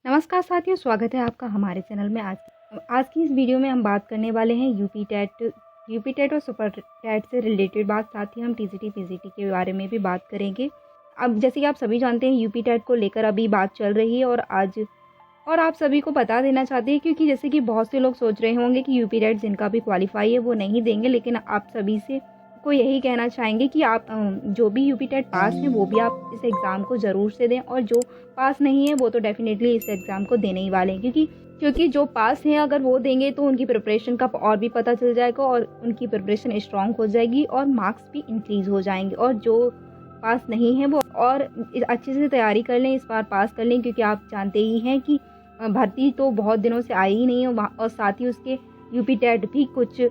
नमस्कार साथियों, स्वागत है आपका हमारे चैनल में। आज की इस वीडियो में हम बात करने वाले हैं यूपी टेट और सुपर टेट से रिलेटेड बात। साथ ही हम टीजीटी पीजीटी के बारे में भी बात करेंगे। अब जैसे कि आप सभी जानते हैं, यूपी टेट को लेकर अभी बात चल रही है और आप सभी को बता देना चाहते हैं, क्योंकि जैसे कि बहुत से लोग सोच रहे होंगे कि यूपी टेट जिनका भी क्वालिफाई है वो नहीं देंगे, लेकिन आप सभी से को यही कहना चाहेंगे कि आप जो भी यूपी टेट पास है वो भी आप इस एग्ज़ाम को ज़रूर से दें, और जो पास नहीं है वो तो डेफिनेटली इस एग्ज़ाम को देने ही वाले हैं, क्योंकि जो पास हैं अगर वो देंगे तो उनकी प्रिपरेशन का और भी पता चल जाएगा और उनकी प्रिपरेशन स्ट्रांग हो जाएगी और मार्क्स भी इंक्रीज़ हो जाएंगे। और जो पास नहीं है वो और अच्छे से तैयारी कर लें, इस बार पास कर लें, क्योंकि आप जानते ही हैं कि भर्ती तो बहुत दिनों से आई ही नहीं है और साथ ही उसके यूपी टेट भी कुछ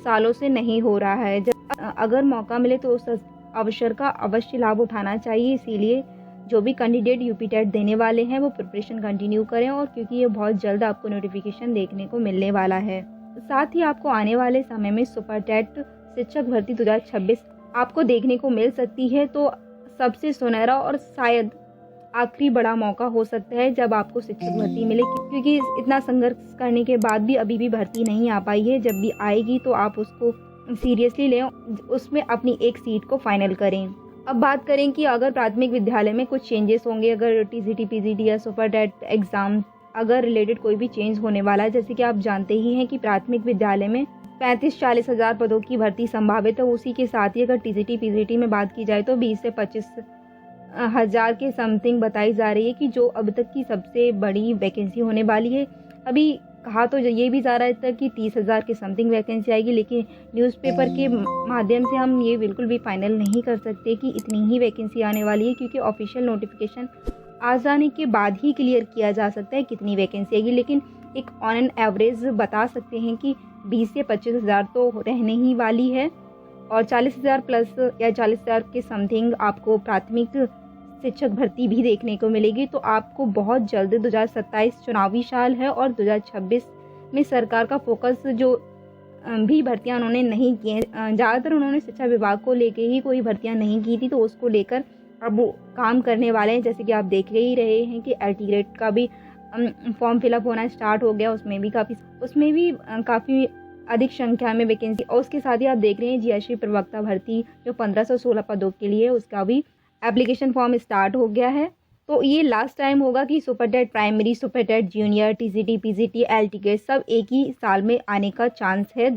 सालों से नहीं हो रहा है। अगर मौका मिले तो उस अवसर का अवश्य लाभ उठाना चाहिए। इसीलिए जो भी कैंडिडेट यूपी टेट देने वाले हैं वो प्रिपरेशन कंटिन्यू करें, और क्योंकि ये बहुत जल्द आपको नोटिफिकेशन देखने को मिलने वाला है। साथ ही आपको आने वाले समय में सुपर टेट शिक्षक भर्ती 2026 आपको देखने को मिल सकती है। तो सबसे सुनहरा और शायद आखिरी बड़ा मौका हो सकता है जब आपको शिक्षक भर्ती मिले, क्योंकि इतना संघर्ष करने के बाद भी अभी भी भर्ती नहीं आ पाई है। जब भी आएगी तो आप उसको सीरियसली लें, उसमें अपनी एक सीट को फाइनल करें। अब बात करें कि अगर प्राथमिक विद्यालय में कुछ चेंजेस होंगे, अगर टीजीटी पीजीटी या सुपर टेट एग्जाम अगर रिलेटेड कोई भी चेंज होने वाला है, जैसे कि आप जानते ही हैं कि प्राथमिक विद्यालय में 35-40 हज़ार पदों की भर्ती संभावित है। उसी के साथ ही अगर टीजीटी पीजीटी में बात की जाए तो 20 से 25 हज़ार के समथिंग बताई जा रही है कि जो अब तक की सबसे बड़ी वैकेंसी होने वाली है। अभी कहा तो ये भी जा रहा है कि 30 हज़ार के समथिंग वैकेंसी आएगी, लेकिन न्यूज़पेपर के माध्यम से हम ये बिल्कुल भी फाइनल नहीं कर सकते कि इतनी ही वैकेंसी आने वाली है, क्योंकि ऑफिशियल नोटिफिकेशन आ जाने के बाद ही क्लियर किया जा सकता है कितनी वैकेंसी आएगी। लेकिन एक ऑन एन एवरेज बता सकते हैं कि 20 से 25 हज़ार तो रहने ही वाली है, और 40 हज़ार प्लस या 40 हज़ार के समथिंग आपको प्राथमिक शिक्षक भर्ती भी देखने को मिलेगी। तो आपको बहुत जल्द 2027 चुनावी साल है और 2026 में सरकार का फोकस जो भी भर्तियां उन्होंने नहीं की हैं, ज़्यादातर उन्होंने शिक्षा विभाग को लेके ही कोई भर्तियां नहीं की थी, तो उसको लेकर अब वो काम करने वाले हैं। जैसे कि आप देख ही रहे हैं कि एलटी ग्रेड का भी फॉर्म फिलअप होना स्टार्ट हो गया, उसमें भी काफ़ी अधिक संख्या में वैकेंसी, और उसके साथ ही आप देख रहे हैं जीएसटी प्रवक्ता भर्ती जो 1516 पदों के लिए, उसका भी एप्लीकेशन फॉर्म स्टार्ट हो गया है। तो ये लास्ट टाइम होगा कि super TET primary, super TET junior, TGT PGT, LT grade सब एक ही साल में आने का चांस है।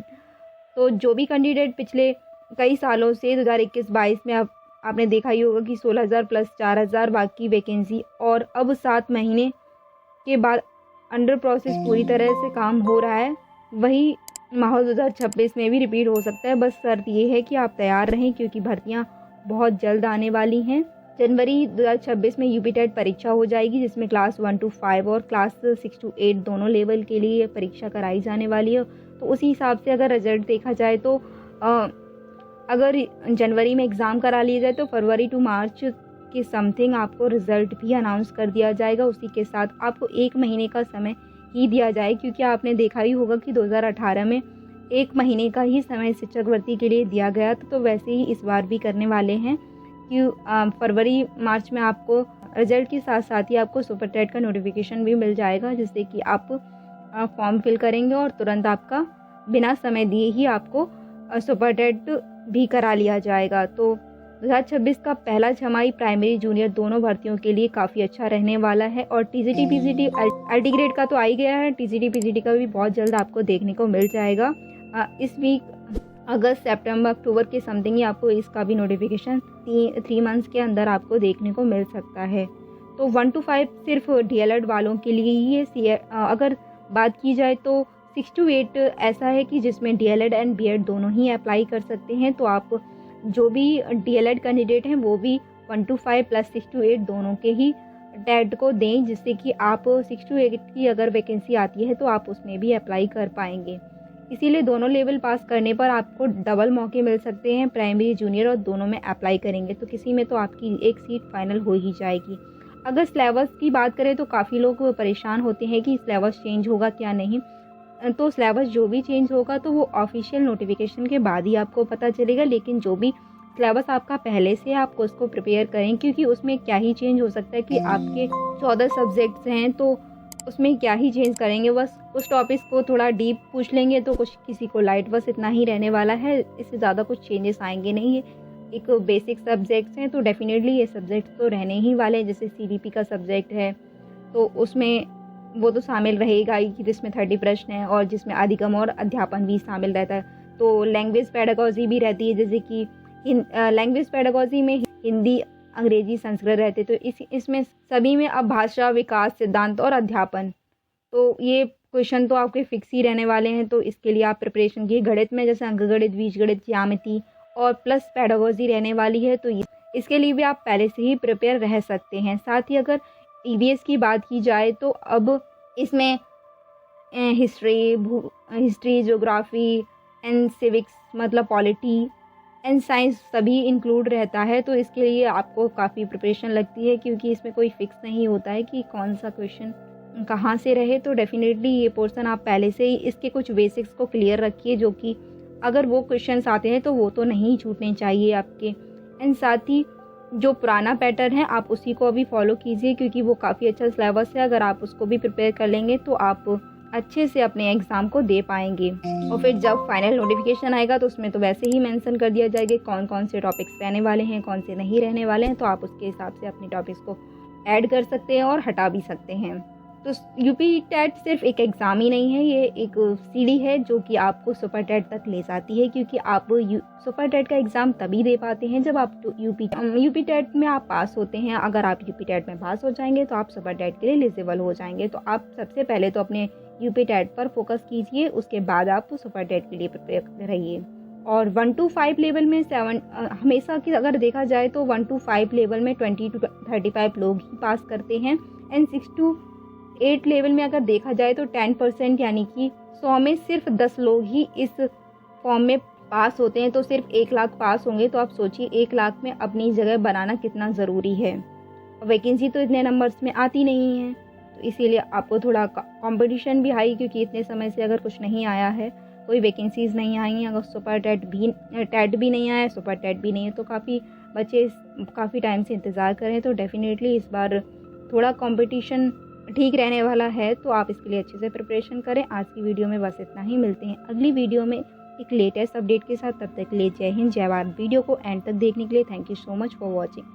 तो जो भी कैंडिडेट पिछले कई सालों से 2021-22 में आपने देखा ही होगा कि 16,000 प्लस 4,000 बाकी वैकेंसी, और अब 7 महीने के बाद अंडर प्रोसेस पूरी तरह से काम हो रहा है, वही माहौल 2026 में भी रिपीट हो सकता है। बस शर्त ये है कि आप तैयार रहें, क्योंकि भर्तियाँ बहुत जल्द आने वाली हैं। जनवरी 2026 में यूपी टेट परीक्षा हो जाएगी, जिसमें क्लास 1 to 5 और क्लास 6 to 8 दोनों लेवल के लिए परीक्षा कराई जाने वाली है। तो उसी हिसाब से अगर रिजल्ट देखा जाए तो अगर जनवरी में एग्ज़ाम करा लिया जाए तो फरवरी टू मार्च के समथिंग आपको रिजल्ट भी अनाउंस कर दिया जाएगा। उसी के साथ आपको 1 महीने का समय ही दिया जाए, क्योंकि आपने देखा ही होगा कि 2018 में 1 महीने का ही समय शिक्षक भर्ती के लिए दिया गया था। तो वैसे ही इस बार भी करने वाले हैं कि फरवरी मार्च में आपको रिजल्ट के साथ साथ ही आपको सुपर टेट का नोटिफिकेशन भी मिल जाएगा, जिससे कि आप फॉर्म फिल करेंगे और तुरंत आपका बिना समय दिए ही आपको सुपर टेट भी करा लिया जाएगा। तो 2026 का पहला छमाही प्राइमरी जूनियर दोनों भर्तियों के लिए काफ़ी अच्छा रहने वाला है। और टीजीटी पीजीटी एलटी ग्रेड का तो आ ही गया है, टीजीटी पीजीटी का भी बहुत जल्द आपको देखने को मिल जाएगा। इस वीक अगस्त, सितंबर, अक्टूबर के समथिंग ही आपको इसका भी नोटिफिकेशन 3 मंथ्स के अंदर आपको देखने को मिल सकता है। तो 1 to 5 सिर्फ डीएलएड वालों के लिए ही है। अगर बात की जाए तो 6 to 8 ऐसा है कि जिसमें डीएलएड एंड बीएड दोनों ही अप्लाई कर सकते हैं। तो आप जो भी डीएलएड कैंडिडेट हैं वो भी 1 to 5 प्लस 6 to 8 दोनों के ही टेट को दें, जिससे कि आप 6 to 8 की अगर वैकेंसी आती है तो आप उसमें भी अप्लाई कर पाएंगे। इसीलिए दोनों लेवल पास करने पर आपको डबल मौके मिल सकते हैं, प्राइमरी जूनियर, और दोनों में अप्लाई करेंगे तो किसी में तो आपकी एक सीट फाइनल हो ही जाएगी। अगर सिलेबस की बात करें तो काफ़ी लोग परेशान होते हैं कि सिलेबस चेंज होगा क्या नहीं। तो सिलेबस जो भी चेंज होगा तो वो ऑफिशियल नोटिफिकेशन के बाद ही आपको पता चलेगा, लेकिन जो भी सिलेबस आपका पहले से आपको उसको प्रिपेयर करें, क्योंकि उसमें क्या ही चेंज हो सकता है कि आपके 14 सब्जेक्ट्स हैं तो उसमें क्या ही चेंज करेंगे, बस कुछ टॉपिक्स को थोड़ा डीप पूछ लेंगे तो कुछ किसी को लाइट, बस इतना ही रहने वाला है। इससे ज़्यादा कुछ चेंजेस आएंगे नहीं। ये एक बेसिक सब्जेक्ट्स हैं तो डेफिनेटली ये सब्जेक्ट्स तो रहने ही वाले हैं। जैसे CDP का सब्जेक्ट है तो उसमें वो तो शामिल रहेगा ही कि जिसमें 30 प्रश्न हैं और जिसमें अधिगम और अध्यापन भी शामिल रहता है। तो लैंग्वेज पेडागोजी भी रहती है, जैसे कि लैंग्वेज पेडागोजी में हिंदी, अंग्रेजी, संस्कृत रहते, तो इसमें सभी में अब भाषा विकास सिद्धांत और अध्यापन, तो ये क्वेश्चन तो आपके फिक्स ही रहने वाले हैं। तो इसके लिए आप प्रिपरेशन की, गणित में जैसे अंकगणित, बीजगणित, ज्यामिति और प्लस पेडागोजी रहने वाली है, तो इसके लिए भी आप पहले से ही प्रिपेयर रह सकते हैं। साथ ही अगर EVS की बात की जाए तो अब इसमें हिस्ट्री, ज्योग्राफी एंड सिविक्स मतलब पॉलिटी एंड साइंस सभी इंक्लूड रहता है। तो इसके लिए आपको काफ़ी प्रिपरेशन लगती है, क्योंकि इसमें कोई फिक्स नहीं होता है कि कौन सा क्वेश्चन कहाँ से रहे। तो डेफिनेटली ये पोर्शन आप पहले से ही इसके कुछ बेसिक्स को क्लियर रखिए, जो कि अगर वो क्वेश्चंस आते हैं तो वो तो नहीं छूटने चाहिए आपके। एंड साथ ही जो पुराना पैटर्न है आप उसी को अभी फॉलो कीजिए, क्योंकि वो काफ़ी अच्छा सिलेबस है। अगर आप उसको भी प्रिपेयर कर लेंगे तो आप अच्छे से अपने एग्ज़ाम को दे पाएंगे। और फिर जब फाइनल नोटिफिकेशन आएगा तो उसमें तो वैसे ही मेंशन कर दिया जाएगा कौन कौन से टॉपिक्स रहने वाले हैं, कौन से नहीं रहने वाले हैं। तो आप उसके हिसाब से अपने टॉपिक्स को ऐड कर सकते हैं और हटा भी सकते हैं। तो UP TET सिर्फ एक एग्ज़ाम ही नहीं है, ये एक सीढ़ी है जो कि आपको सुपर टेट तक ले जाती है, क्योंकि आप सुपर टेट का एग्ज़ाम तभी दे पाते हैं जब आप UP TET में आप पास होते हैं। अगर आप UP TET में पास हो जाएंगे तो आप सुपर टेट के लिए एलिजिबल हो जाएंगे। तो आप सबसे पहले तो अपने UP TET पर फोकस कीजिए, उसके बाद आप सुपर टेट के लिए प्रिपेयर रहिए। और 1 to 5 लेवल में हमेशा की अगर देखा जाए तो 1 to 5 लेवल में 20 to 35 लोग ही पास करते हैं। एंड 6 to 8 लेवल में अगर देखा जाए तो 10% यानी कि 100 में सिर्फ 10 लोग ही इस फॉर्म में पास होते हैं। तो सिर्फ 1 लाख पास होंगे, तो आप सोचिए 1 लाख में अपनी जगह बनाना कितना ज़रूरी है। वैकेंसी तो इतने नंबर्स में आती नहीं है, तो इसीलिए आपको थोड़ा कंपटीशन भी हाई, क्योंकि इतने समय से अगर कुछ नहीं आया है, कोई वैकेंसीज़ नहीं आई हैं, अगर सुपर टेट भी नहीं आया, सुपर टेट भी नहीं है, तो काफ़ी बच्चे काफ़ी टाइम से इंतज़ार करें। तो डेफिनेटली इस बार थोड़ा कंपटीशन ठीक रहने वाला है, तो आप इसके लिए अच्छे से प्रिपरेशन करें। आज की वीडियो में बस इतना ही, मिलते हैं अगली वीडियो में एक लेटेस्ट अपडेट के साथ। तब तक के लिए जय हिंद, जय भारत। वीडियो को एंड तक देखने के लिए thank you so much for watching.